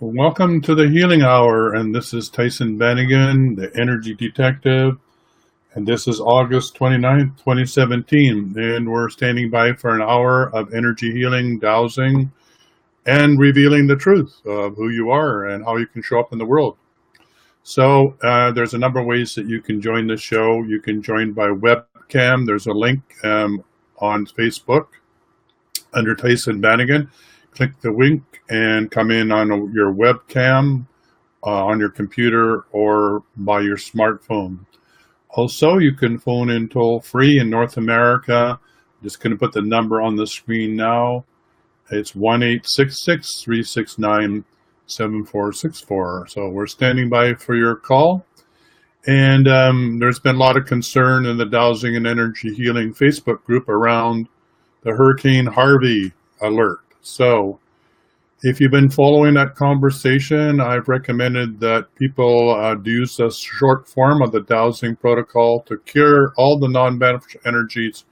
Welcome to the Healing Hour, and this is Tyhson Banighen, the Energy Detective, and this is August 29th, 2017, and we're standing by for an hour of energy healing, dowsing, and revealing the truth of who you are and how you can show up in the world. So there's a number of ways that you can join the show. You can join by webcam. There's a link on Facebook under Tyhson Banighen. Click the link and come in on your webcam, on your computer, or by your smartphone. Also, you can phone in toll-free in North America. I'm just going to put the number on the screen now. It's 1-866-369-7464. So we're standing by for your call. And there's been a lot of concern in the Dowsing and Energy Healing Facebook group around the Hurricane Harvey alert. So if you've been following that conversation, I've recommended that people use the short form of the dowsing protocol to cure all the non-beneficial energies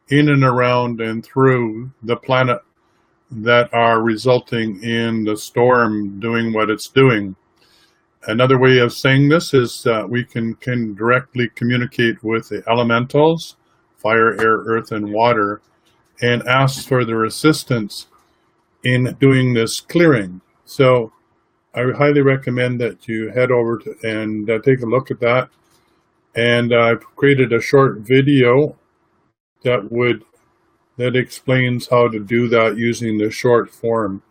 in and around and through the planet that are resulting in the storm doing what it's doing. Another way of saying this is that we can directly communicate with the elementals, fire, air, earth, and water, and ask for their assistance in doing this clearing. So I would highly recommend that you head over and take a look at that. And I've created a short video that explains how to do that using the short form.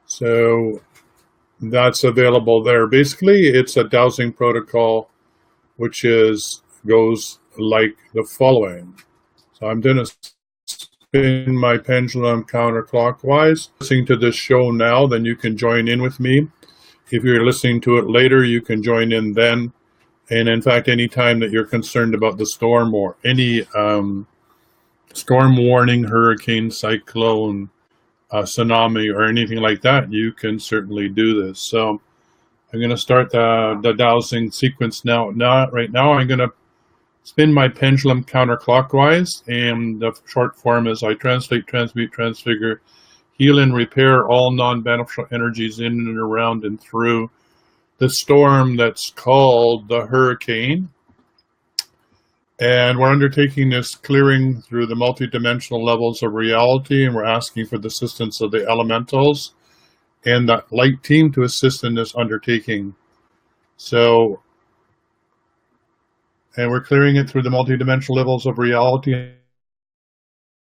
So that's available there. Basically, it's a dowsing protocol, which goes like the following. So I'm going to spin my pendulum counterclockwise. Listening to this show now, then you can join in with me. If you're listening to it later, you can join in then. And in fact, anytime that you're concerned about the storm or any storm warning, hurricane, cyclone, tsunami, or anything like that, you can certainly do this. So I'm going to start the dowsing sequence now. Right now, I'm going to spin my pendulum counterclockwise, and the short form is I translate, transmute, transfigure, heal, and repair all non-beneficial energies in and around and through the storm that's called the hurricane. And we're undertaking this clearing through the multidimensional levels of reality, and we're asking for the assistance of the elementals and the light team to assist in this undertaking. And we're clearing it through the multidimensional levels of reality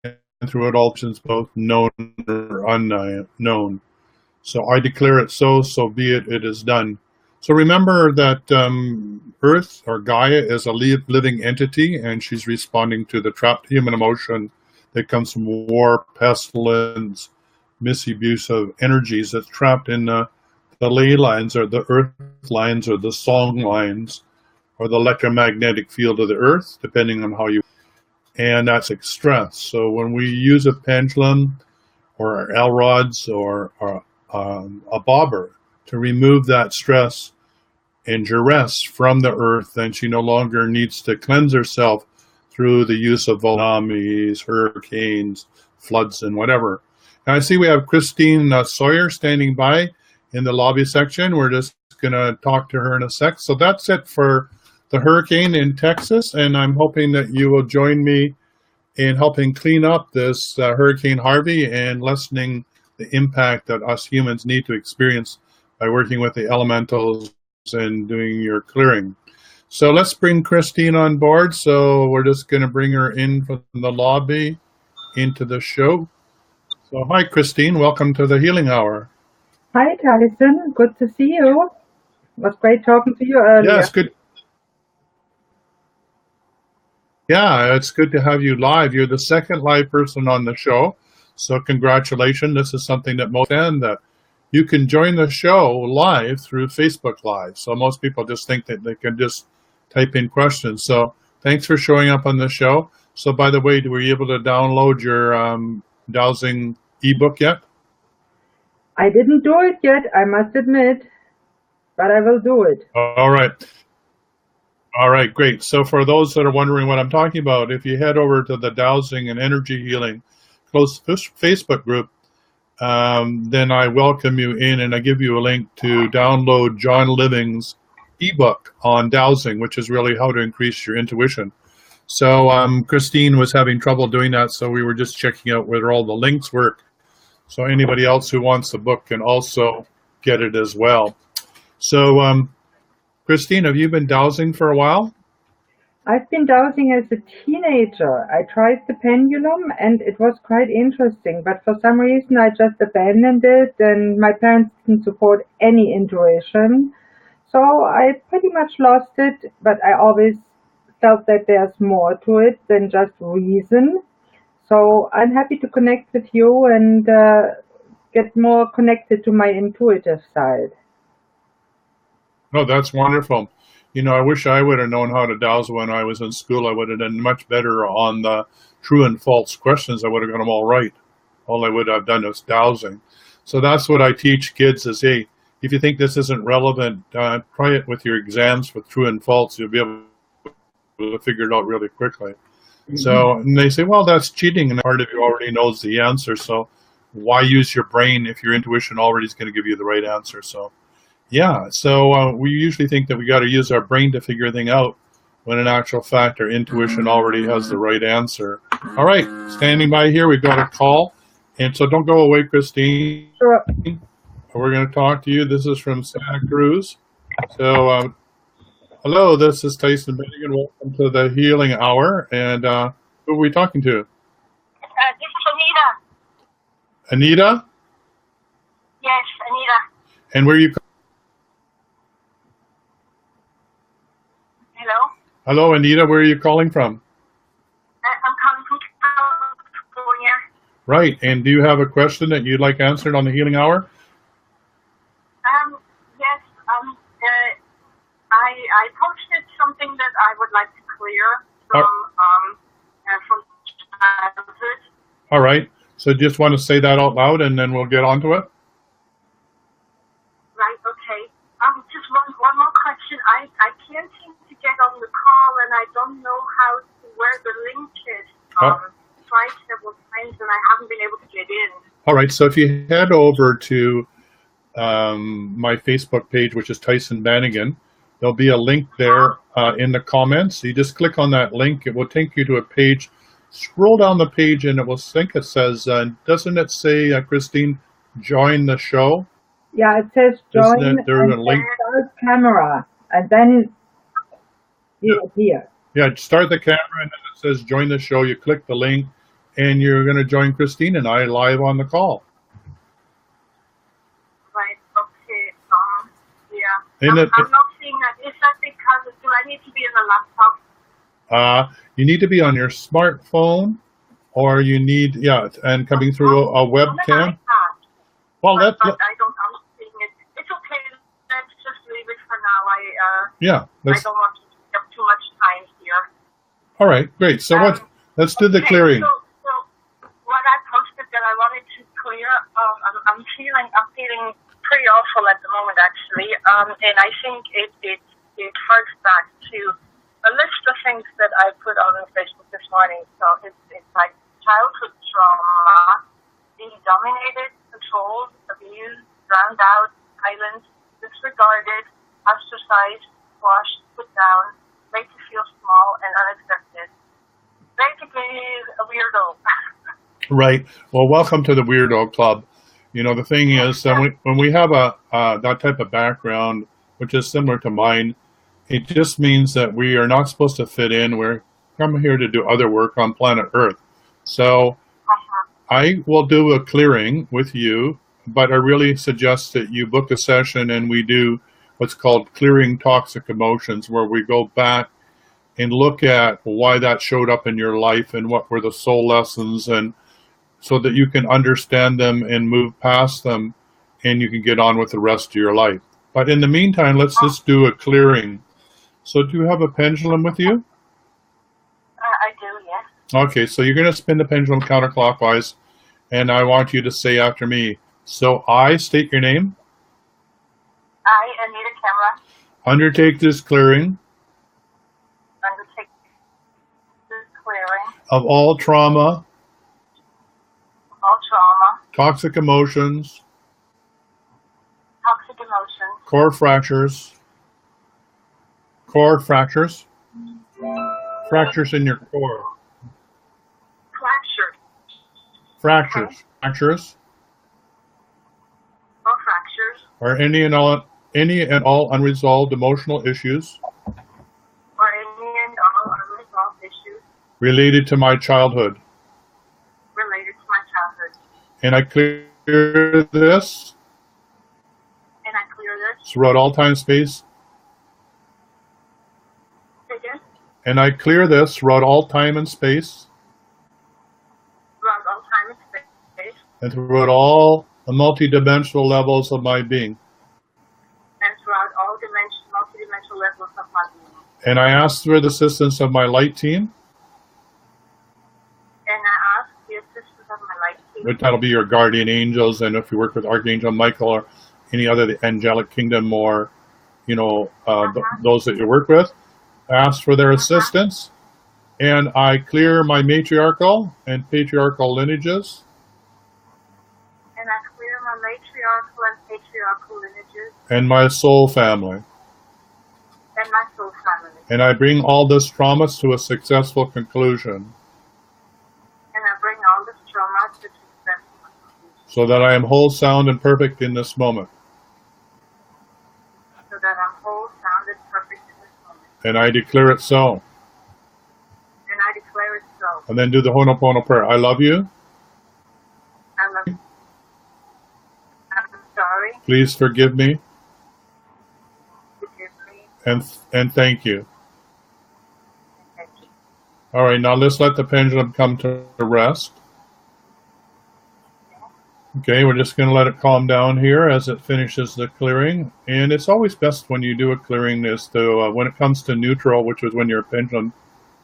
and through it all options, both known or unknown. So I declare it so be it, it is done. So remember that Earth, or Gaia, is a living entity, and she's responding to the trapped human emotion that comes from war, pestilence, misuse of energies that's trapped in the ley lines, or the earth lines, or the song lines, or the electromagnetic field of the earth, depending on how you, and that's stress. So when we use a pendulum or L rods or a bobber to remove that stress and duress from the earth, then she no longer needs to cleanse herself through the use of tsunamis, hurricanes, floods, and whatever. And I see we have Christine Sawyer standing by in the lobby section. We're just going to talk to her in a sec. So that's it for the hurricane in Texas, and I'm hoping that you will join me in helping clean up this Hurricane Harvey and lessening the impact that us humans need to experience by working with the elementals and doing your clearing. So let's bring Christine on board. So we're just going to bring her in from the lobby into the show. So hi, Christine. Welcome to the Healing Hour. Hi, Tyhson. Good to see you. It was great talking to you earlier. Yes, good. Yeah, it's good to have you live. You're the second live person on the show, so congratulations. This is something that most understand, that you can join the show live through Facebook Live. So most people just think that they can just type in questions. So thanks for showing up on the show. So by the way, were you able to download your dowsing ebook yet? I didn't do it yet, I must admit, but I will do it. All right. All right, great. So for those that are wondering what I'm talking about, if you head over to the Dowsing and Energy Healing close Facebook group, then I welcome you in and I give you a link to download John Living's ebook on dowsing, which is really how to increase your intuition. So Christine was having trouble doing that, so we were just checking out whether all the links work. So anybody else who wants the book can also get it as well. So Christine, have you been dowsing for a while? I've been dowsing as a teenager. I tried the pendulum and it was quite interesting, but for some reason I just abandoned it and my parents didn't support any intuition. So I pretty much lost it, but I always felt that there's more to it than just reason. So I'm happy to connect with you and get more connected to my intuitive side. Oh, that's wonderful. You know, I wish I would have known how to dowse when I was in school. I would have done much better on the true and false questions. I would have got them all right. All I would have done is dowsing. So that's what I teach kids is, hey, if you think this isn't relevant, try it with your exams with true and false. You'll be able to figure it out really quickly. So, and they say, well, that's cheating, and part of you already knows the answer. So why use your brain if your intuition already is going to give you the right answer? So, yeah. So we usually think that we got to use our brain to figure a thing out, when in actual fact, our intuition already has the right answer. All right, standing by here, we've got a call, and so don't go away, Christine. Sure. We're going to talk to you. This is from Santa Cruz. So, hello, this is Tyhson Banighen. Welcome to the Healing Hour. And who are we talking to? This is Anita. Anita? Yes, Anita. And where are you? Hello? Hello, Anita. Where are you calling from? I'm calling from California. Right. And do you have a question that you'd like answered on the Healing Hour? Yes. I posted something that I would like to clear from childhood. All right. So just want to say that out loud, and then we'll get on to it. Right. Okay. Just one more question. I can't seem to get on the call, and I don't know where the link is. Tried several times, and I haven't been able to get in. All right. So if you head over to my Facebook page, which is Tyhson Banighen, there'll be a link there in the comments. You just click on that link. It will take you to a page. Scroll down the page, and it will think it says, doesn't it say, Christine, join the show? Yeah, it says join and there's a link. start camera, and then you appear. Yeah, start the camera, and then it says join the show. You click the link, and you're going to join Christine and I live on the call. Right. Okay. Yeah. And I'm not seeing that. Is that because do I need to be in a laptop? You need to be on your smartphone, or you need, and coming through a webcam. Well, I'm seeing it. It's okay. Let's just leave it for now. I don't want to take up too much time here. All right, great. So let's do the clearing. So what I posted that I wanted to clear, I'm feeling pretty awful at the moment, actually, and I think it harks back to a list of things that I put on Facebook this morning. So it's like childhood trauma, being dominated, controlled, abused, drowned out, silenced, disregarded, ostracized, squashed, put down, made to feel small and unaccepted. Basically, a weirdo. Right. Well, welcome to the Weirdo Club. You know, the thing is, when we have that type of background, which is similar to mine, it just means that we are not supposed to fit in. We're come here to do other work on planet Earth. So I will do a clearing with you, but I really suggest that you book a session and we do what's called clearing toxic emotions, where we go back and look at why that showed up in your life and what were the soul lessons, and so that you can understand them and move past them and you can get on with the rest of your life. But in the meantime, let's just do a clearing. So do you have a pendulum with you? I do, yes. Okay, so you're going to spin the pendulum counterclockwise, and I want you to say after me. So I state your name. I, Anita Kemra. Undertake this clearing. Undertake this clearing. Of all trauma. All trauma. toxic emotions, toxic emotions, core fractures, fractures in your core, fractures, fractures, or fractures, or any and all unresolved emotional issues or any and all unresolved issues related to my childhood. related to my childhood. And I clear this And I clear this. throughout all time space. Again, And I clear this throughout all time and space, throughout all time and space, and throughout all the multidimensional levels of my being. and throughout all multidimensional levels of my being. And I ask for the assistance of my light team, And I ask the assistance of my light team, which that'll be your guardian angels, and if you work with Archangel Michael or any other the angelic kingdom, or those that you work with, ask for their assistance. And I clear my matriarchal and patriarchal lineages, and I clear my matriarchal and patriarchal lineages, and my soul family. and my soul family. And I bring all this traumas to a successful conclusion, And I bring all this trauma to successful conclusion, so that I am whole, sound, and perfect in this moment. so that I'm whole, sound, and perfect in this moment. And I declare it so. And I declare it so. And then do the Ho'oponopono prayer. I love you. I love you. I'm sorry. Please forgive me. Forgive me. And thank you. Thank you. All right, now let's let the pendulum come to rest. Okay, we're just going to let it calm down here as it finishes the clearing. And it's always best when you do a clearing is to, when it comes to neutral, which is when your pendulum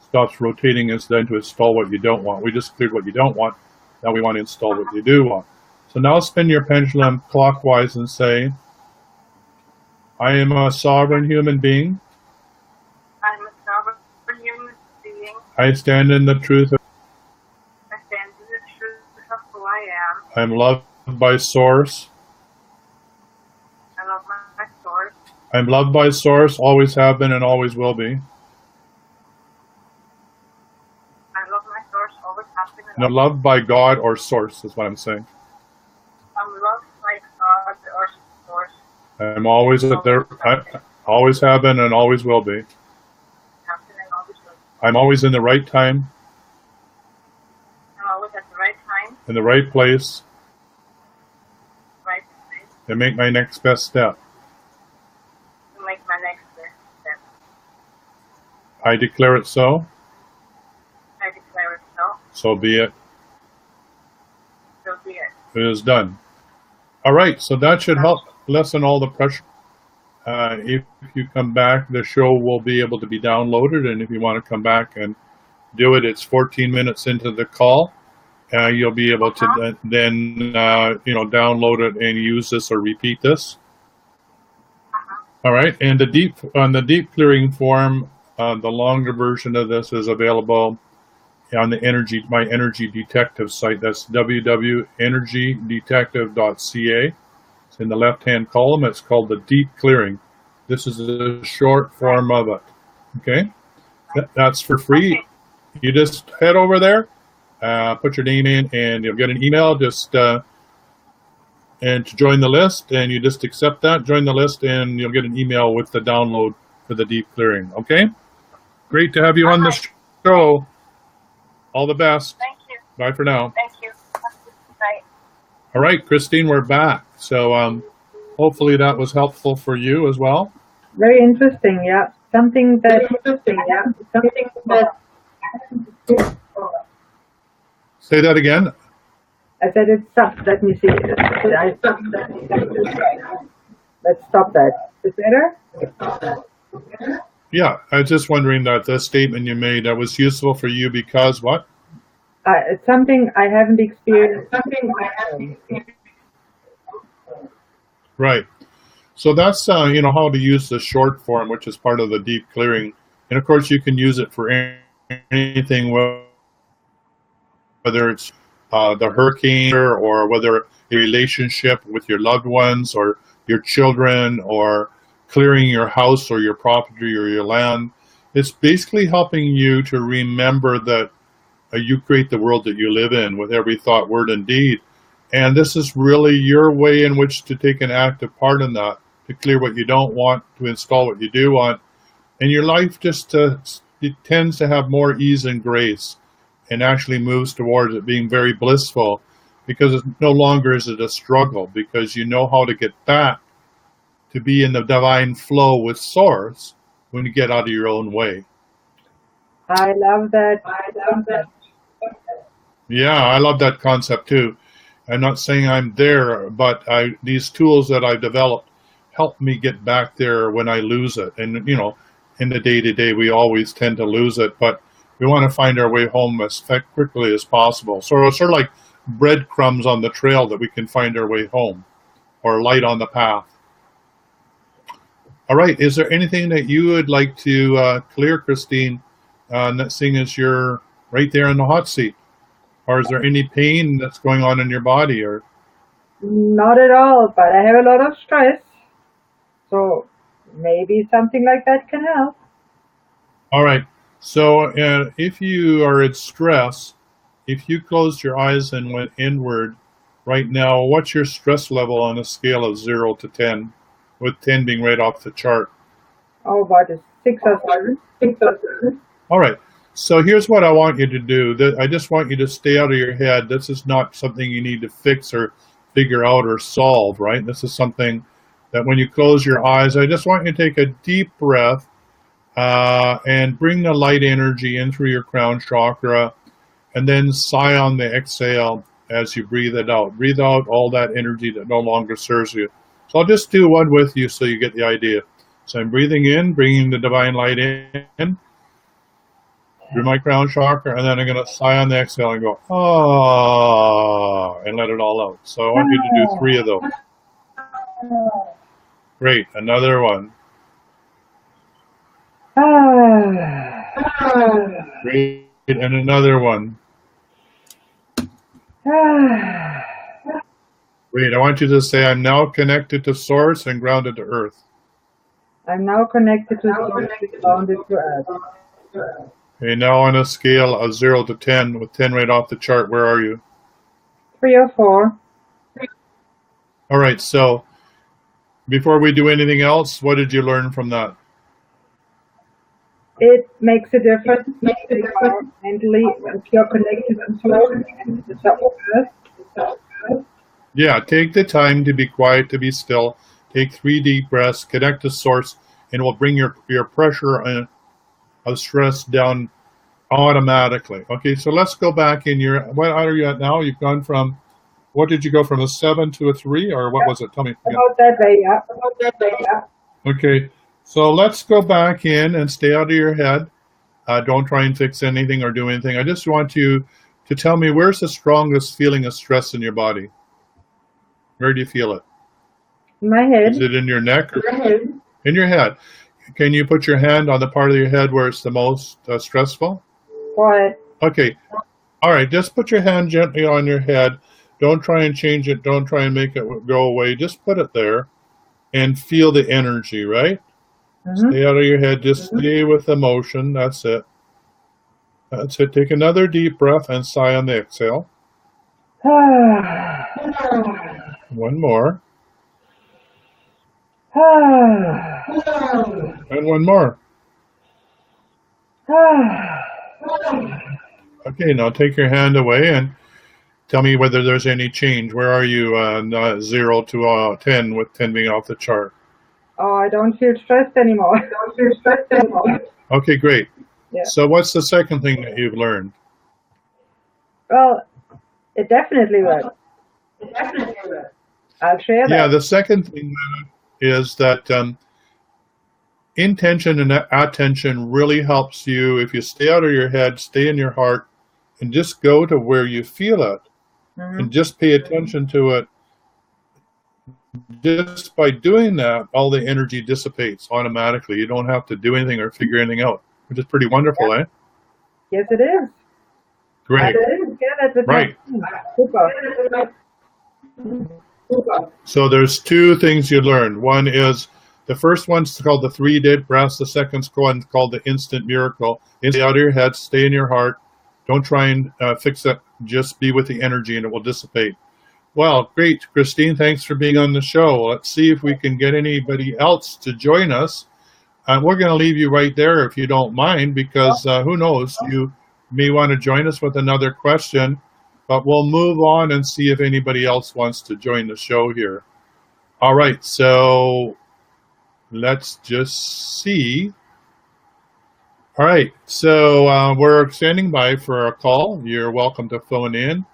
stops rotating, is then to install what you don't want. We just cleared what you don't want. Now we want to install what you do want. So now spin your pendulum clockwise and say, I am a sovereign human being. I'm a sovereign human being. I stand in the truth of I stand in the truth of who I am. I am loved by Source. I love my source. I am loved by Source, always have been and always will be. I love my source, always have been. And I'm loved by God or Source, is what I'm saying. I'm loved by God or source. I'm always at there. I always have been and always will be. Have been and always will. I'm always in the right time, I'm always at the right time, in the right place, right place, and make my next best step. to make my next best step. I declare it so. I declare it so. So be it. So be it. It is done. All right, so that should help lessen all the pressure. If you come back, the show will be able to be downloaded, and if you want to come back and do it, it's 14 minutes into the call. You'll be able to then download it and use this or repeat this. All right, and on the deep clearing form, the longer version of this is available on the my energy detective site. That's www.energydetective.ca. It's in the left-hand column. It's called the deep clearing. This is the short form of it. Okay, that's for free. Okay. You just head over there, put your name in, and you'll get an email. And to join the list, and you just accept that, join the list, and you'll get an email with the download for the deep clearing. Okay, great to have you on the show. All the best. Thank you. Bye for now. Thank you. Bye. All right, Christine, we're back. So hopefully that was helpful for you as well. Very interesting, yeah. Something that Say that again. I said it sucked. Let me see. Let's stop that. Is better? Yeah, I was just wondering that the statement you made that was useful for you because what? It's something I haven't experienced. Right. So that's how to use the short form, which is part of the deep clearing, and of course you can use it for anything, whether it's the hurricane, or whether a relationship with your loved ones or your children, or clearing your house or your property or your land. It's basically helping you to remember that you create the world that you live in with every thought, word, and deed. And this is really your way in which to take an active part in that, to clear what you don't want, to install what you do want. And your life just it tends to have more ease and grace, and actually moves towards it being very blissful, because it's no longer is it a struggle, because you know how to get back to be in the divine flow with Source when you get out of your own way. I love that. I love that. Yeah, I love that concept too. I'm not saying I'm there, but these tools that I've developed help me get back there when I lose it. And, you know, in the day-to-day, we always tend to lose it, but we want to find our way home as quickly as possible. So it's sort of like breadcrumbs on the trail that we can find our way home, or light on the path. All right, is there anything that you would like to clear, Christine, seeing as you're right there in the hot seat? Or is there any pain that's going on in your body? Or not at all, but I have a lot of stress, so maybe something like that can help. All right. So if you are in stress, if you closed your eyes and went inward right now, what's your stress level on a scale of 0 to 10, with 10 being right off the chart? Oh, about a 6 or 7. 6 or 7. All right. So here's what I want you to do. I just want you to stay out of your head. This is not something you need to fix or figure out or solve, right? This is something that when you close your eyes, I just want you to take a deep breath and bring the light energy in through your crown chakra, and then sigh on the exhale as you breathe it out. Breathe out all that energy that no longer serves you. So I'll just do one with you so you get the idea. So I'm breathing in, bringing the divine light in through my crown chakra, and then I'm going to sigh on the exhale and go, ah, and let it all out. So I want you to do 3 of those. Great. Another one. Great. And another one. Great. I want you to say, I'm now connected to Source and grounded to Earth. I'm now connected to Source and grounded to Earth. Okay, now on a scale of 0 to 10, with 10 right off the chart, where are you? 3 or 4. All right, so before we do anything else, what did you learn from that? It makes a difference mentally if you're connected to Source and to Earth. Yeah, take the time to be quiet, to be still. Take 3 deep breaths, connect to Source, and it will bring your pressure of stress down automatically. Okay, so let's go back in your, what are you at now? You've gone from, what did you go from, a 7 to a 3, or what was it? Tell me. About that way, yeah. Okay, so let's go back in and stay out of your head. Don't try and fix anything or do anything. I just want you to tell me, where's the strongest feeling of stress in your body? Where do you feel it? In my head. Is it in your neck? Or in your head. Can you put your hand on the part of your head where it's the most stressful? What? Okay. All right. Just put your hand gently on your head. Don't try and change it. Don't try and make it go away. Just put it there and feel the energy, right? Mm-hmm. Stay out of your head. Just stay with emotion. That's it. That's it. Take another deep breath and sigh on the exhale. One more. And one more. Okay, now take your hand away and tell me whether there's any change. Where are you 0 to 10, with 10 being off the chart? Oh, I don't feel stressed anymore. Okay, great. Yeah. So what's the second thing that you've learned? Well, it definitely works. I'll share that. Yeah, the second thing is that intention and attention really helps you. If you stay out of your head, stay in your heart, and just go to where you feel it, and just pay attention to it. Just by doing that, all the energy dissipates automatically. You don't have to do anything or figure anything out, which is pretty wonderful, eh? Yes, it is. Great. It is. Yeah, that would Right. help. Super. So there's two things you learn. One is the first one's called the 3-day breaths. The second's called the instant miracle. Stay out of your head, stay in your heart. Don't try and fix it. Just be with the energy and it will dissipate. Well, great, Christine. Thanks for being on the show. Let's see if we can get anybody else to join us. We're going to leave you right there if you don't mind, because who knows, you may want to join us with another question, but we'll move on and see if anybody else wants to join the show here. All right, so let's just see. All right, so we're standing by for a call. You're welcome to phone in.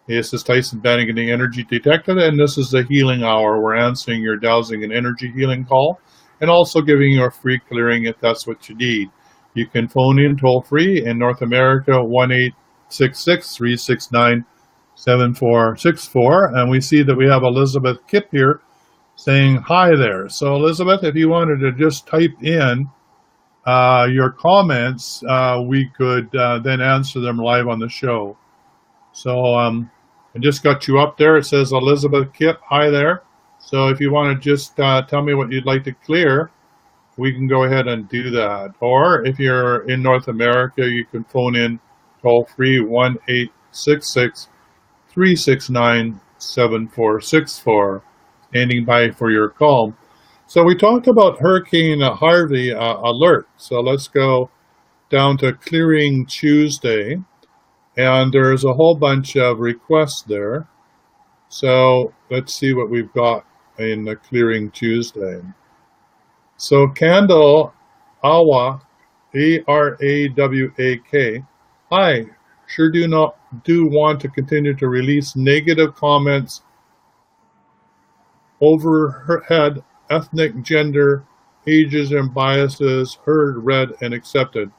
This is Tyhson Banighen, the Energy Detective, and this is the Healing Hour. We're answering your dowsing and energy healing call, and also giving you a free clearing if that's what you need. You can phone in toll-free in North America, 1-866-369-7464. And we see that we have Elizabeth Kipp here saying hi there. So, Elizabeth, if you wanted to just type in your comments, we could then answer them live on the show. So, I just got you up there. It says Elizabeth Kipp, hi there. So if you want to just tell me what you'd like to clear, we can go ahead and do that. Or if you're in North America, you can phone in toll-free 1-866-369-7464, standing by for your call. So we talked about Hurricane Harvey alert. So let's go down to Clearing Tuesday. And there's a whole bunch of requests there. So let's see what we've got in the Clearing Tuesday. So Candle Awa, Arawak. Hi, sure do want to continue to release negative comments overhead, ethnic, gender, ages, and biases heard, read, and accepted.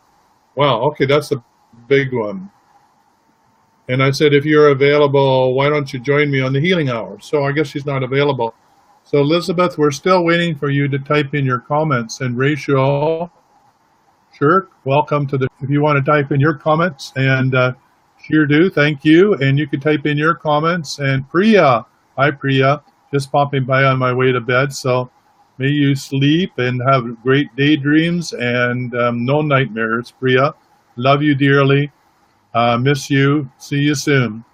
Wow, okay, that's a big one. And I said, if you're available, why don't you join me on the Healing Hour? So I guess she's not available. So Elizabeth, we're still waiting for you to type in your comments. And Rachel, sure, welcome to the, if you want to type in your comments, and sure do, thank you. And you can type in your comments. And Priya, hi Priya, just popping by on my way to bed. So may you sleep and have great daydreams and no nightmares, Priya. Love you dearly. Miss you. See you soon.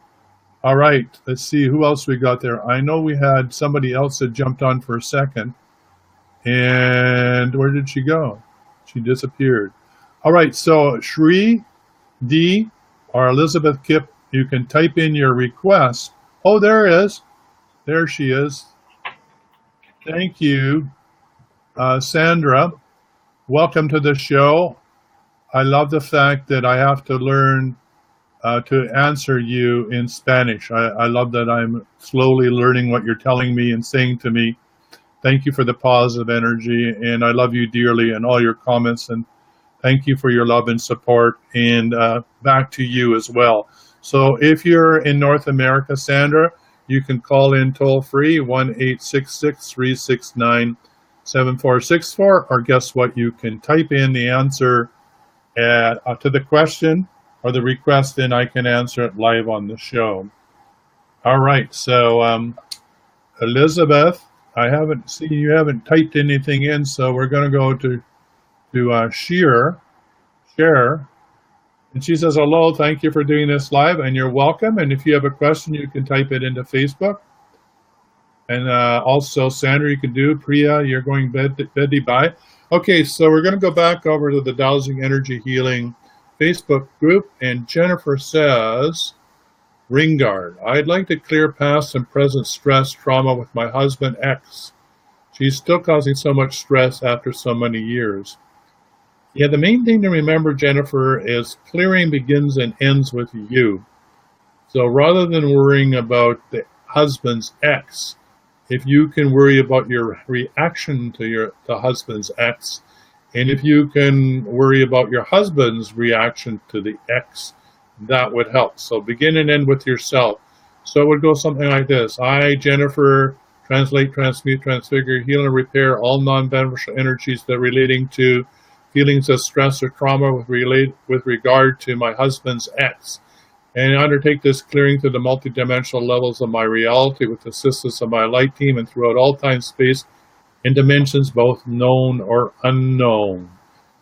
All right. Let's see who else we got there. I know we had somebody else that jumped on for a second. And where did she go? She disappeared. All right. So Shri D or Elizabeth Kipp, you can type in your request. Oh, there it is. There she is. Thank you. Sandra, welcome to the show. I love the fact that I have to learn to answer you in Spanish. I love that I'm slowly learning what you're telling me and saying to me. Thank you for the positive energy, and I love you dearly and all your comments, and thank you for your love and support, and back to you as well. So if you're in North America, Sandra, you can call in toll-free, 1-866-369-7464, or guess what? You can type in the answer to the question or the request, and I can answer it live on the show. All right, so Elizabeth, I haven't seen you haven't typed anything in, so we're going to go to Share, and she says, hello, thank you for doing this live, and you're welcome. And if you have a question, you can type it into Facebook. And also, Sandra, you can do. Priya, you're going beddy bye. Okay, so we're going to go back over to the Dowsing Energy Healing Facebook group, and Jennifer says, Ringard, I'd like to clear past and present stress trauma with my husband, ex. She's still causing so much stress after so many years. Yeah, the main thing to remember, Jennifer, is clearing begins and ends with you. So rather than worrying about the husband's ex, if you can worry about your reaction to the husband's ex, and if you can worry about your husband's reaction to the ex, that would help. So begin and end with yourself. So it would go something like this. I, Jennifer, translate, transmute, transfigure, heal, and repair all non-beneficial energies that are relating to feelings of stress or trauma with regard to my husband's ex. and undertake this clearing through the multidimensional levels of my reality with the assistance of my light team and throughout all time, space, and dimensions, both known or unknown.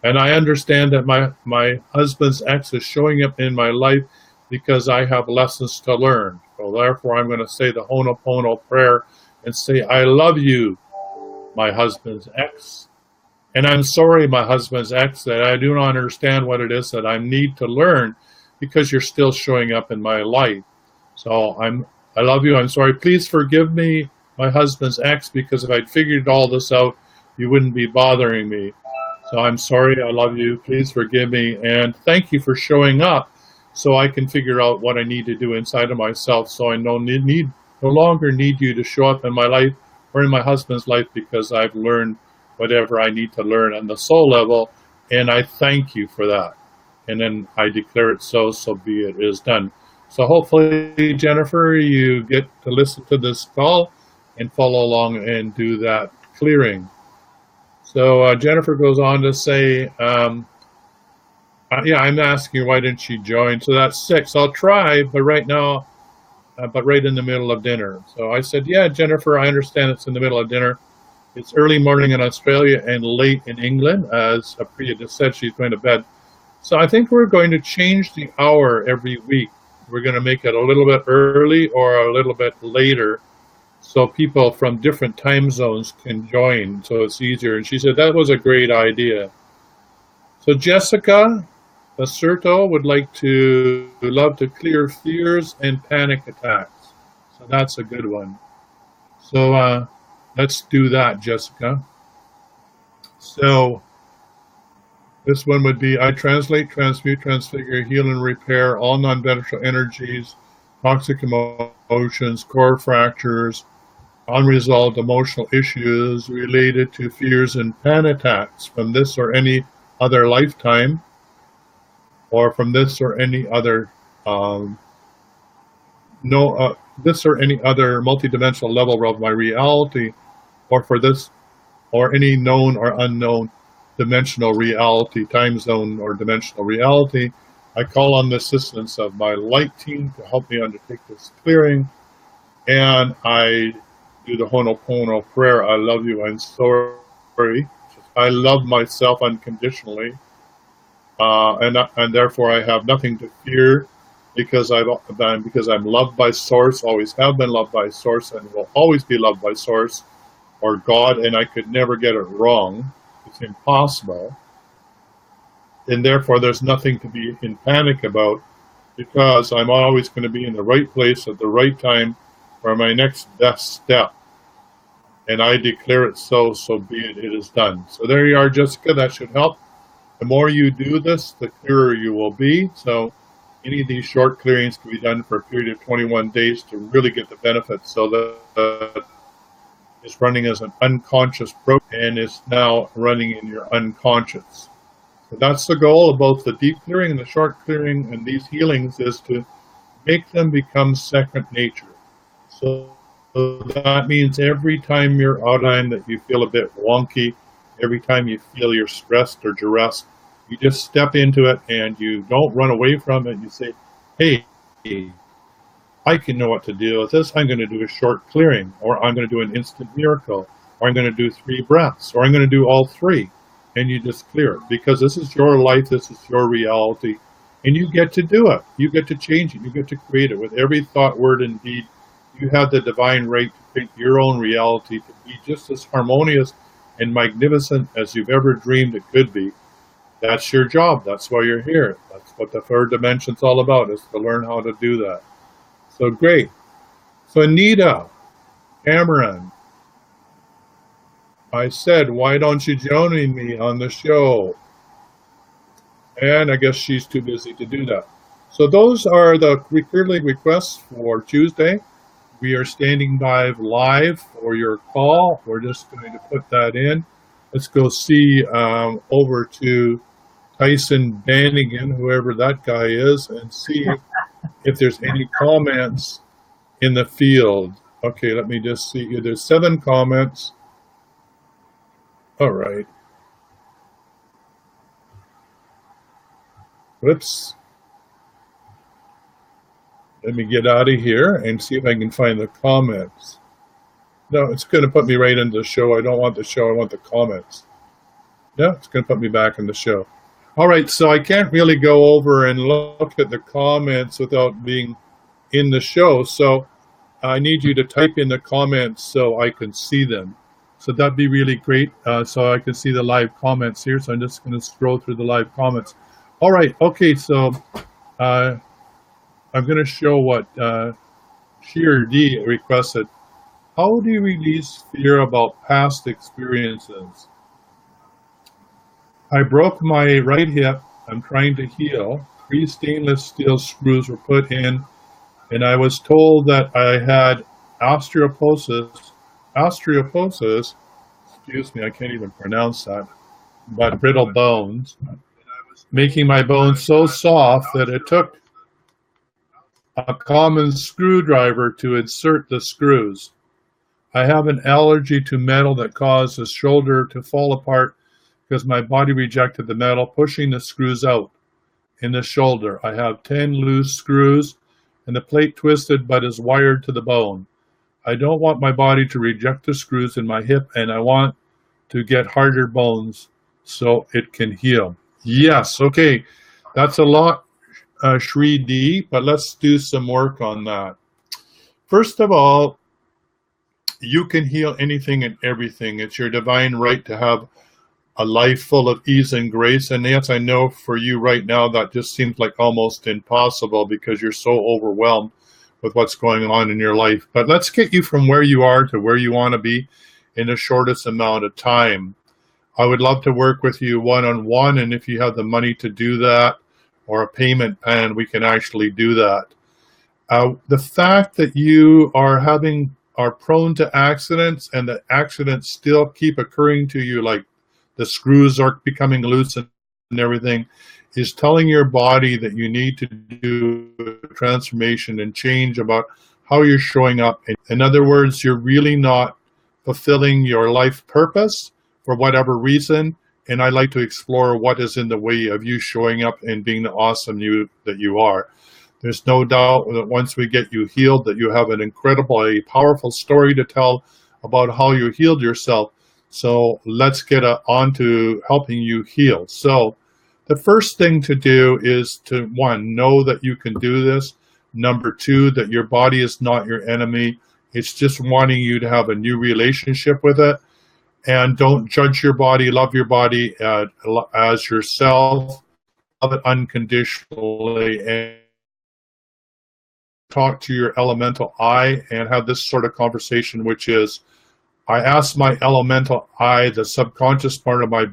And I understand that my husband's ex is showing up in my life because I have lessons to learn. So therefore, I'm going to say the Ho'oponopono prayer and say, I love you, my husband's ex. And I'm sorry, my husband's ex, that I do not understand what it is that I need to learn because you're still showing up in my life. So I love you. I'm sorry. Please forgive me, my husband's ex, because if I'd figured all this out, you wouldn't be bothering me. So I'm sorry. I love you. Please forgive me. And thank you for showing up so I can figure out what I need to do inside of myself so I no longer need you to show up in my life or in my husband's life because I've learned whatever I need to learn on the soul level. And I thank you for that. And then I declare it so be it is done. So hopefully, Jennifer, you get to listen to this call and follow along and do that clearing. So Jennifer goes on to say, yeah, I'm asking her why didn't she join? So that's 6. I'll try, but right now, but right in the middle of dinner. So I said, yeah, Jennifer, I understand it's in the middle of dinner. It's early morning in Australia and late in England. As Priya just said, she's going to bed. So I think we're going to change the hour every week. We're going to make it a little bit early or a little bit later so people from different time zones can join so it's easier. And she said that was a great idea. So Jessica Basurto would love to clear fears and panic attacks. So that's a good one. So let's do that, Jessica. So this one would be, I translate, transmute, transfigure, heal, and repair all non-beneficial energies, toxic emotions, core fractures, unresolved emotional issues related to fears and panic attacks from this or any other lifetime, or from this or any other this or any other multidimensional level of my reality, or for this or any known or unknown dimensional reality, time zone or dimensional reality. I call on the assistance of my light team to help me undertake this clearing, and I do the Ho'oponopono prayer. I love you. I'm sorry. I love myself unconditionally, and therefore I have nothing to fear because I'm loved by Source. Always have been loved by Source, and will always be loved by Source or God. And I could never get it wrong. It's impossible. And therefore, there's nothing to be in panic about because I'm always going to be in the right place at the right time for my next best step. And I declare it so be it. It is done. So there you are, Jessica. That should help. The more you do this, the clearer you will be. So any of these short clearings can be done for a period of 21 days to really get the benefits. So that is running as an unconscious program and is now running in your unconscious. So that's the goal of both the deep clearing and the short clearing and these healings, is to make them become second nature. So that means every time you're out on that you feel a bit wonky, every time you feel you're stressed or duress, you just step into it and you don't run away from it. You say, hey, I can know what to do with this. I'm going to do a short clearing, or I'm going to do an instant miracle, or I'm going to do 3 breaths, or I'm going to do all 3. And you just clear it because this is your life, this is your reality, and you get to do it. You get to change it. You get to create it with every thought, word, and deed. You have the divine right to create your own reality to be just as harmonious and magnificent as you've ever dreamed it could be. That's your job. That's why you're here. That's what the third dimension's all about, is to learn how to do that. So great. So Anita, Cameron, I said, why don't you join me on the show? And I guess she's too busy to do that. So those are the clearly requests for Tuesday. We are standing by live for your call. We're just going to put that in. Let's go see over to Tyhson Banighen, whoever that guy is, and see if there's any comments in the field. Okay, let me just see. There's 7 comments. All right. Whoops. Let me get out of here and see if I can find the comments. No, it's going to put me right into the show. I don't want the show. I want the comments. Yeah, it's going to put me back in the show. All right, so I can't really go over and look at the comments without being in the show. So I need you to type in the comments so I can see them. So that'd be really great. So I can see the live comments here. So I'm just going to scroll through the live comments. All right. Okay. So I'm going to show what Sheer D requested. How do you release fear about past experiences? I broke my right hip. I'm trying to heal. 3 stainless steel screws were put in, and I was told that I had osteoporosis, excuse me, I can't even pronounce that, but brittle bones, making my bones so soft that it took a common screwdriver to insert the screws. I have an allergy to metal that caused the shoulder to fall apart because my body rejected the metal, pushing the screws out in the shoulder. I have 10 loose screws, and the plate twisted but is wired to the bone. I don't want my body to reject the screws in my hip, and I want to get harder bones so it can heal. Yes, okay, that's a lot, Shri D, but let's do some work on that. First of all, you can heal anything and everything. It's your divine right to have a life full of ease and grace. And yes, I know for you right now that just seems like almost impossible because you're so overwhelmed with what's going on in your life. But let's get you from where you are to where you want to be in the shortest amount of time. I would love to work with you one-on-one, and if you have the money to do that or a payment plan, we can actually do that. The fact that you are prone to accidents and the accidents still keep occurring to you, like the screws are becoming loose and everything, is telling your body that you need to do a transformation and change about how you're showing up. In other words, you're really not fulfilling your life purpose for whatever reason, and I like to explore what is in the way of you showing up and being the awesome you that you are. There's no doubt that once we get you healed, that you have an incredibly powerful story to tell about how you healed yourself. So let's get on to helping you heal. So the first thing to do is to, 1, know that you can do this. Number 2, that your body is not your enemy. It's just wanting you to have a new relationship with it. And don't judge your body. Love your body as yourself. Love it unconditionally. And talk to your elemental I and have this sort of conversation, which is, I ask my elemental I, the subconscious part of my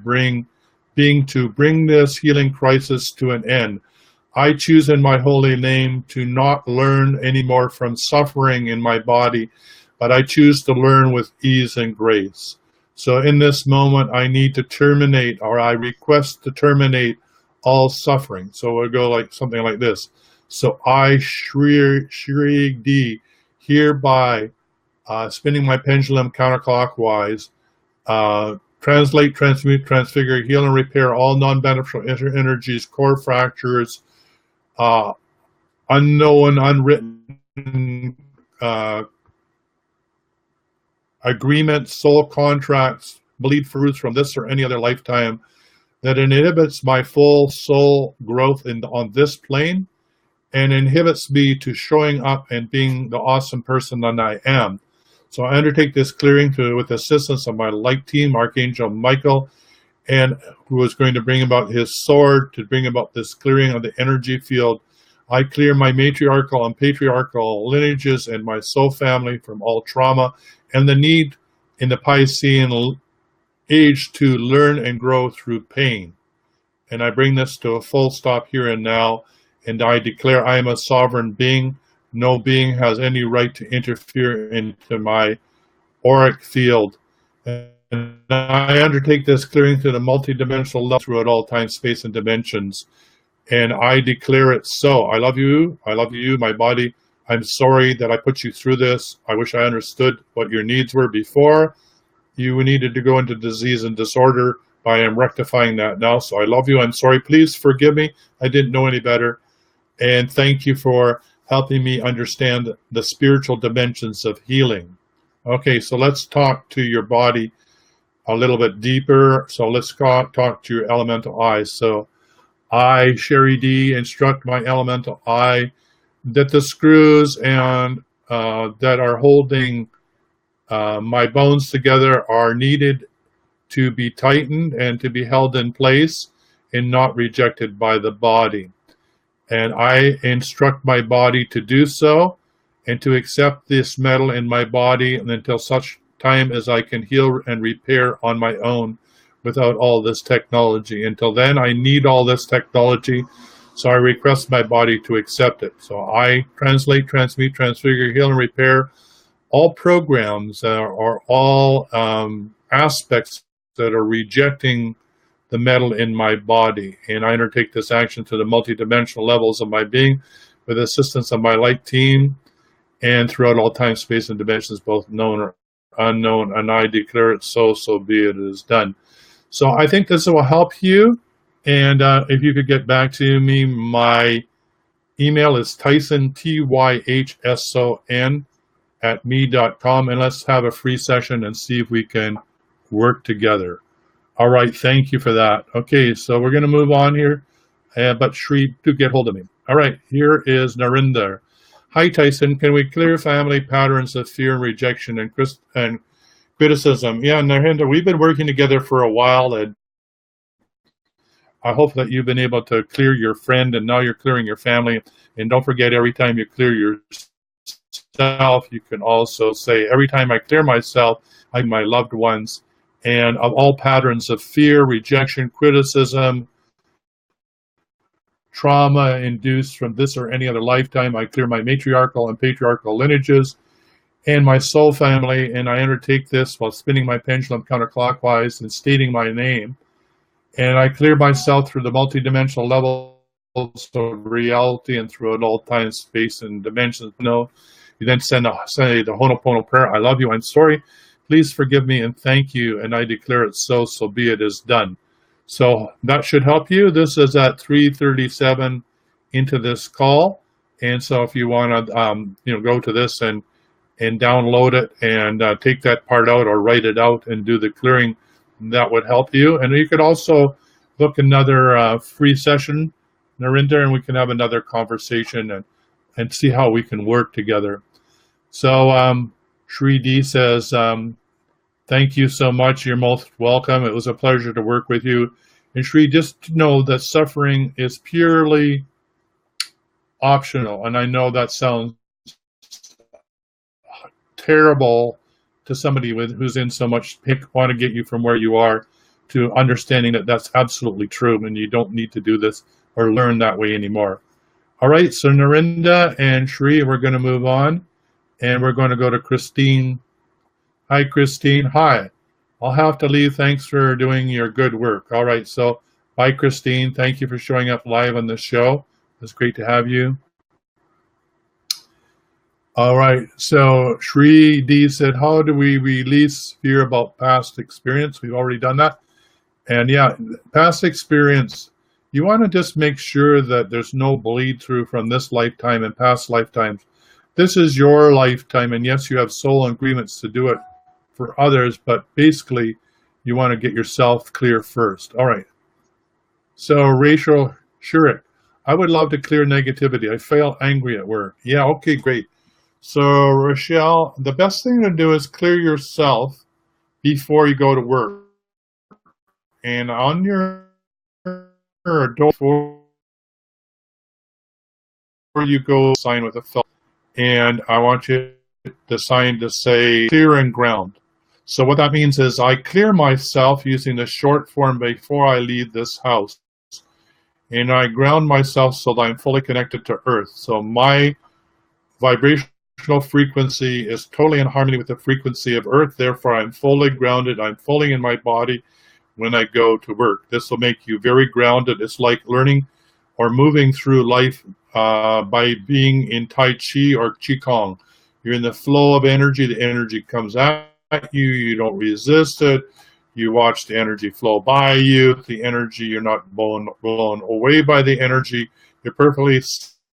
being, to bring this healing crisis to an end. I choose in my holy name to not learn anymore from suffering in my body, but I choose to learn with ease and grace. So in this moment, I need to terminate, or I request to terminate all suffering. So we'll go like something like this. So I, Shri D, hereby, spinning my pendulum counterclockwise, translate, transmute, transfigure, heal, and repair all non-beneficial energies, core fractures, unknown, unwritten agreements, soul contracts, bleed fruits from this or any other lifetime that inhibits my full soul growth on this plane and inhibits me to showing up and being the awesome person that I am. So I undertake this clearing with the assistance of my light team, Archangel Michael, and who is going to bring about his sword to bring about this clearing of the energy field. I clear my matriarchal and patriarchal lineages and my soul family from all trauma and the need in the Piscean age to learn and grow through pain. And I bring this to a full stop here and now, and I declare I am a sovereign being. No being has any right to interfere into my auric field. And I undertake this clearing to the multidimensional level throughout all time, space, and dimensions. And I declare it so. I love you. I love you, my body. I'm sorry that I put you through this. I wish I understood what your needs were before you needed to go into disease and disorder, but I am rectifying that now. So I love you. I'm sorry. Please forgive me. I didn't know any better. And thank you for helping me understand the spiritual dimensions of healing. Okay, so let's talk to your body a little bit deeper. So let's talk to your elemental eyes. So I, Sherry D, instruct my elemental eye that the screws and that are holding my bones together are needed to be tightened and to be held in place and not rejected by the body. And I instruct my body to do so and to accept this metal in my body until such time as I can heal and repair on my own without all this technology. Until then, I need all this technology, so I request my body to accept it. So I translate, transmute, transfigure, heal, and repair all programs or all aspects that are rejecting the metal in my body. And I undertake this action to the multidimensional levels of my being with the assistance of my light team and throughout all time, space, and dimensions, both known or unknown. And I declare it so, so be it is done. So I think this will help you. And if you could get back to me, my email is Tyhson, Tyhson, @me.com. And let's have a free session and see if we can work together. All right, thank you for that. Okay, so we're going to move on here, but Shri, do get hold of me. All right, here is Narinder. Hi, Tyhson. Can we clear family patterns of fear and rejection and criticism? Yeah, Narinder, we've been working together for a while, and I hope that you've been able to clear your friend, and now you're clearing your family. And don't forget, every time you clear yourself, you can also say, every time I clear myself, I my loved ones, and of all patterns of fear, rejection, criticism, trauma induced from this or any other lifetime, I clear my matriarchal and patriarchal lineages and my soul family, and I undertake this while spinning my pendulum counterclockwise and stating my name. And I clear myself through the multidimensional levels of reality and throughout all time, space, and dimensions. You then say the Ho'oponopono prayer. I love you. I'm sorry. Please forgive me and thank you. And I declare it so, so be it is done. So that should help you. This is at 3:37 into this call. And so if you want to, go to this and download it and take that part out or write it out and do the clearing, that would help you. And you could also book another free session, Narinder, and we can have another conversation and see how we can work together. So Shri D says, thank you so much. You're most welcome. It was a pleasure to work with you. And Shri, just know that suffering is purely optional. And I know that sounds terrible to somebody who's in so much want to get you from where you are to understanding that that's absolutely true and you don't need to do this or learn that way anymore. All right, so Narinda and Shri, we're going to move on and we're going to go to Christine. Hi, Christine. Hi. I'll have to leave. Thanks for doing your good work. All right, so bye, Christine. Thank you for showing up live on the show. It's great to have you. All right, so Shri D said, how do we release fear about past experience? We've already done that. And yeah, past experience, you want to just make sure that there's no bleed through from this lifetime and past lifetimes. This is your lifetime, and yes, you have soul agreements to do it for others, but basically, you want to get yourself clear first. All right. So Rachel Shurik, I would love to clear negativity. I feel angry at work. Yeah, okay, great. So Rochelle, the best thing to do is clear yourself before you go to work. And on your door before you go, sign with a felt. And I want you to sign to say clear and ground. So what that means is I clear myself using the short form before I leave this house. And I ground myself so that I'm fully connected to Earth. So my vibrational frequency is totally in harmony with the frequency of Earth. Therefore, I'm fully grounded. I'm fully in my body when I go to work. This will make you very grounded. It's like learning or moving through life by being in Tai Chi or Qigong. You're in the flow of energy. The energy comes at you. You don't resist it. You watch the energy flow by you. The energy, you're not blown away by the energy. You're perfectly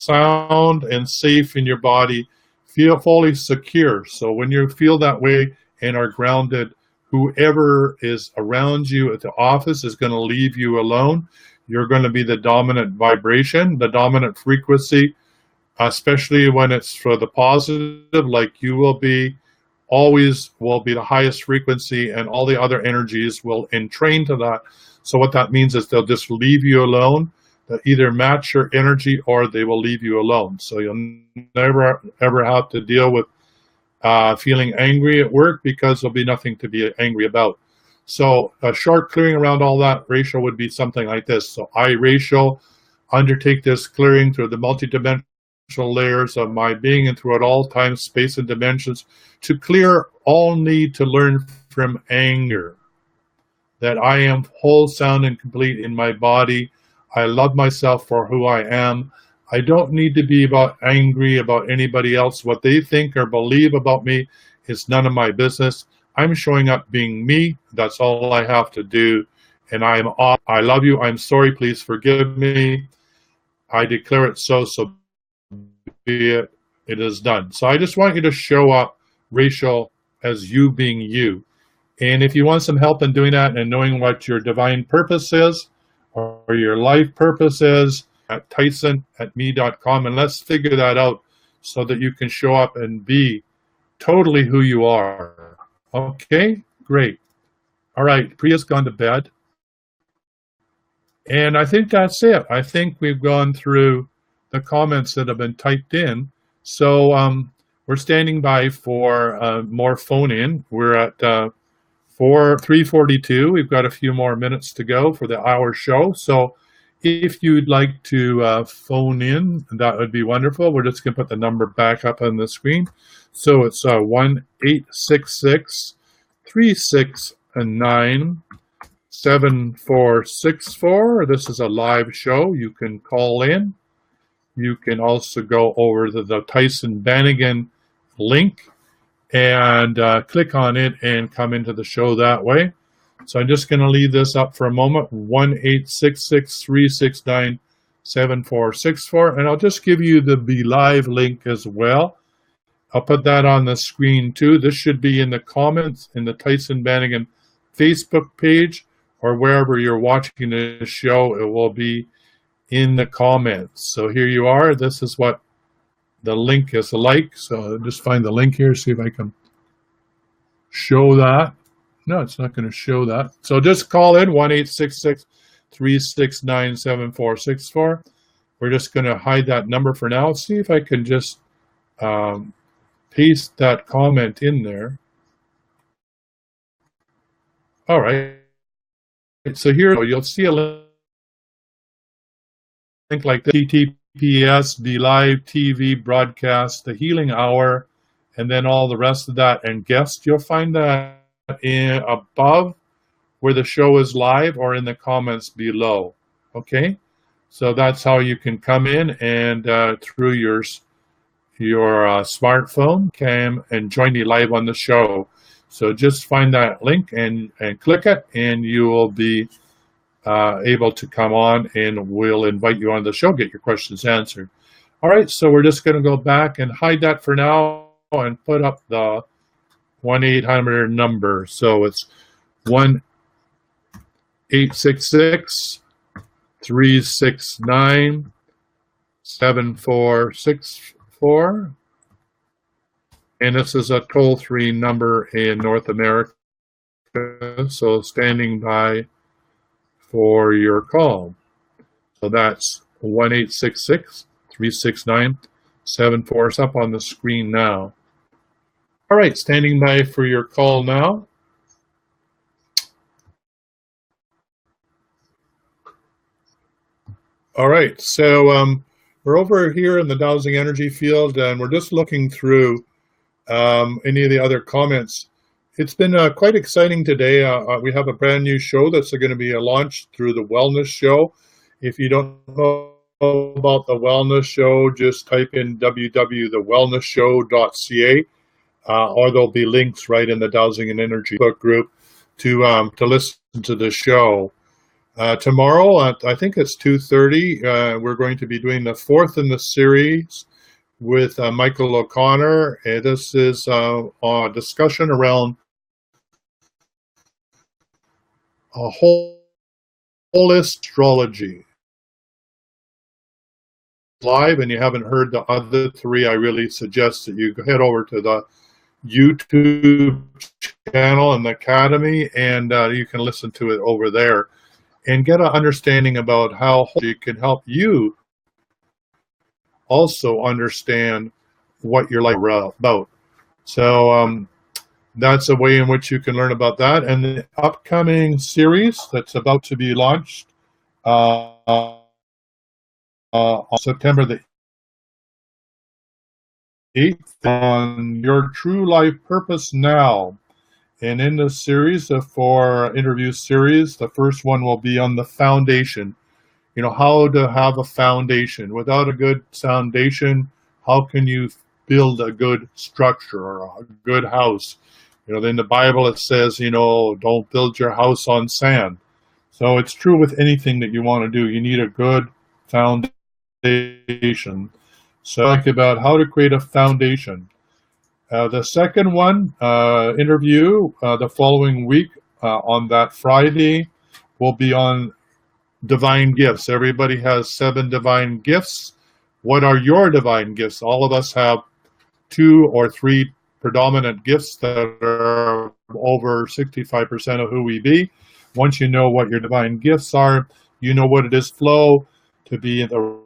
sound and safe in your body, feel fully secure. So when you feel that way and are grounded, whoever is around you at the office is going to leave you alone. You're going to be the dominant vibration, the dominant frequency, especially when it's for the positive, like you will be, always will be the highest frequency, and all the other energies will entrain to that. So what that means is they'll just leave you alone. They'll either match your energy or they will leave you alone. So you'll never ever have to deal with feeling angry at work, because there'll be nothing to be angry about. So a short clearing around all that, Rachel, would be something like this. So I, Rachel, undertake this clearing through the multidimensional layers of my being and throughout all time, space, and dimensions, to clear all need to learn from anger. That I am whole, sound, and complete in my body. I love myself for who I am. I don't need to be angry about anybody else. What they think or believe about me is none of my business. I'm showing up being me. That's all I have to do. And I am off. I love you. I'm sorry. Please forgive me. I declare it so be it. It is done. So I just want you to show up, Rachel, as you being you. And if you want some help in doing that and knowing what your divine purpose is or your life purpose is, at tyhson@me.com, and let's figure that out so that you can show up and be totally who you are. Okay, great. All right, Priya's gone to bed. And I think that's it. I think we've gone through the comments that have been typed in. So we're standing by for more phone in. We're at 3:42. We've got a few more minutes to go for the hour show. So if you'd like to phone in, that would be wonderful. We're just going to put the number back up on the screen. So it's 1-866-369-7464. This is a live show. You can call in. You can also go over to the Tyhson Banighen link and click on it and come into the show that way. So I'm just going to leave this up for a moment, 1-866-369-7464, and I'll just give you the Be Live link as well. I'll put that on the screen too. This should be in the comments in the Tyhson Banighen Facebook page, or wherever you're watching this show, it will be in the comments. So here you are. This is what the link is like. So I'll just find the link here, see if I can show that. No, it's not going to show that. So just call in 1-866-369-7464. We're just going to hide that number for now. See if I can just paste that comment in there. All right. So here you'll see a link like the TTPS, the live TV broadcast, the healing hour, and then all the rest of that and guests. You'll find that above where the show is live or in the comments below. Okay, so that's how you can come in and through your smartphone cam and join me live on the show. So just find that link and click it, and you will be able to come on, and we'll invite you on the show, get your questions answered. All right, so we're just going to go back and hide that for now and put up the 1-800 number. So it's 1-866-369-7464. And this is a toll-free number in North America. So standing by for your call. So that's 1-866-369-7464. It's up on the screen now. All right, standing by for your call now. All right, so we're over here in the dowsing energy field, and we're just looking through any of the other comments. It's been quite exciting today. We have a brand new show that's going to be launched through the Wellness Show. If you don't know about the Wellness Show, just type in www.thewellnessshow.ca, or there'll be links right in the Dowsing and Energy book group to listen to the show. Tomorrow, I think it's 2:30. We're going to be doing the fourth in the series with Michael O'Connor. And this is a discussion around a holistic astrology. Live, and you haven't heard the other three, I really suggest that you head over to the YouTube channel and the Academy, and you can listen to it over there and get an understanding about how it can help you also understand what you're like about. So that's a way in which you can learn about that. And the upcoming series that's about to be launched on September the 8th on Your True Life Purpose Now. And in this series, the 4 interview series, the first one will be on the foundation. How to have a foundation. Without a good foundation, how can you build a good structure or a good house? In the Bible it says, don't build your house on sand. So it's true with anything that you want to do. You need a good foundation. So talk about how to create a foundation. The second one, interview, the following week on that Friday, will be on divine gifts. Everybody has 7 divine gifts. What are your divine gifts? All of us have 2 or 3 predominant gifts that are over 65% of who we be. Once you know what your divine gifts are, you know what it is flow to be in the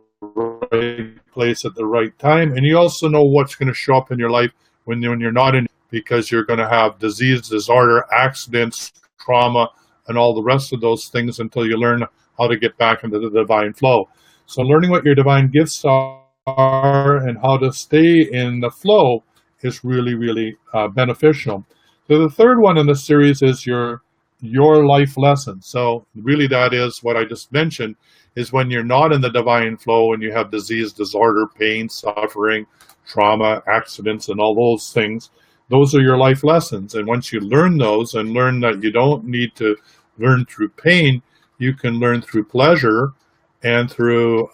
right place at the right time. And you also know what's going to show up in your life when you're not in, because you're going to have disease, disorder, accidents, trauma, and all the rest of those things until you learn how to get back into the divine flow. So learning what your divine gifts are and how to stay in the flow is really, really beneficial. So the third one in the series is your life lesson. So really that is what I just mentioned, is when you're not in the divine flow and you have disease, disorder, pain, suffering, trauma, accidents, and all those things. Those are your life lessons. And once you learn those and learn that you don't need to learn through pain, you can learn through pleasure and through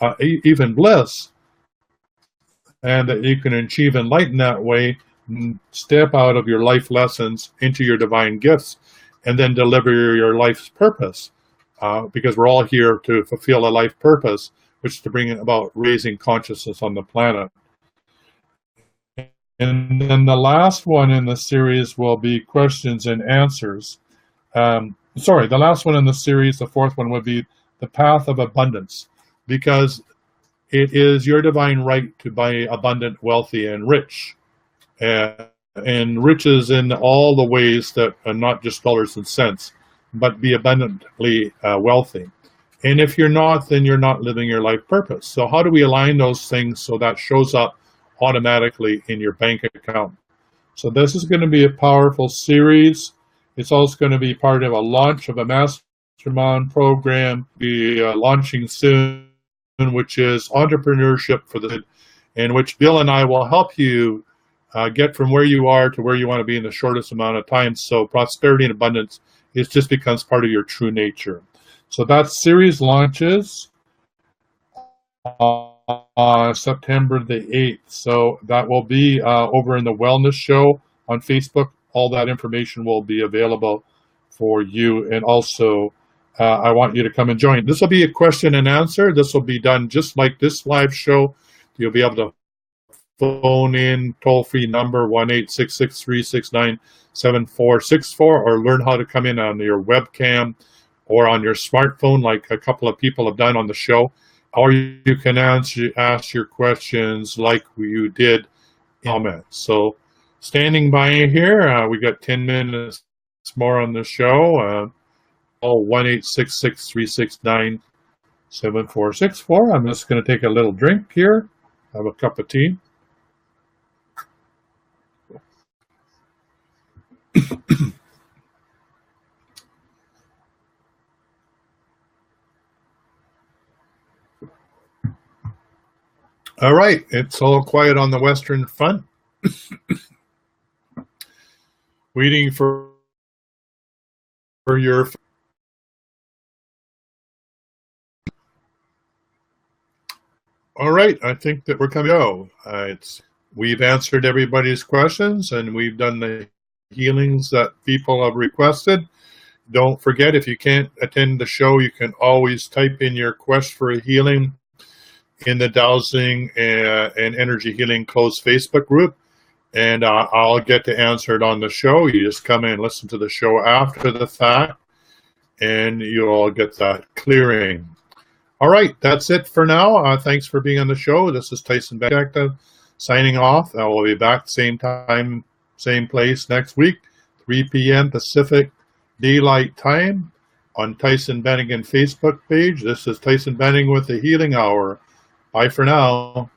even bliss, and that you can achieve enlightenment that way, step out of your life lessons into your divine gifts, and then deliver your life's purpose. Because we're all here to fulfill a life purpose, which is to bring about raising consciousness on the planet. And then the last one in the series will be questions and answers. The last one in the series, the fourth one, would be the path of abundance, because it is your divine right to be abundant, wealthy, and rich. And riches in all the ways that are not just dollars and cents, but be abundantly wealthy. And if you're not, then you're not living your life purpose. So how do we align those things so that shows up automatically in your bank account? So this is going to be a powerful series. It's also going to be part of a launch of a mastermind program, be launching soon, which is entrepreneurship for the, in which Bill and I will help you get from where you are to where you want to be in the shortest amount of time. So prosperity and abundance just becomes part of your true nature. So that series launches September the 8th. So that will be over in the Wellness Show on Facebook. All that information will be available for you. And also, I want you to come and join. This will be a question and answer. This will be done just like this live show. You'll be able to phone in, toll-free number 1-866-369-7464, or learn how to come in on your webcam or on your smartphone like a couple of people have done on the show. Or you can ask your questions like you did in comments. So standing by here, we got 10 minutes more on the show. 1-866-369-7464. I'm just going to take a little drink here, have a cup of tea. All right, it's all quiet on the Western Front. Waiting for your All right, I think that we're coming to go. We've answered everybody's questions, and we've done the healings that people have requested. Don't forget, if you can't attend the show, you can always type in your quest for a healing in the Dowsing and Energy Healing closed Facebook group, and I'll get to answer it on the show. You just come in and listen to the show after the fact, and you'll get that clearing. All right, that's it for now. Thanks for being on the show. This is Tyhson Banighen signing off. I will be back same time, same place next week, 3 p.m. Pacific Daylight Time on Tyhson Banighen Facebook page. This is Tyhson Banighen with the Healing Hour. Bye for now.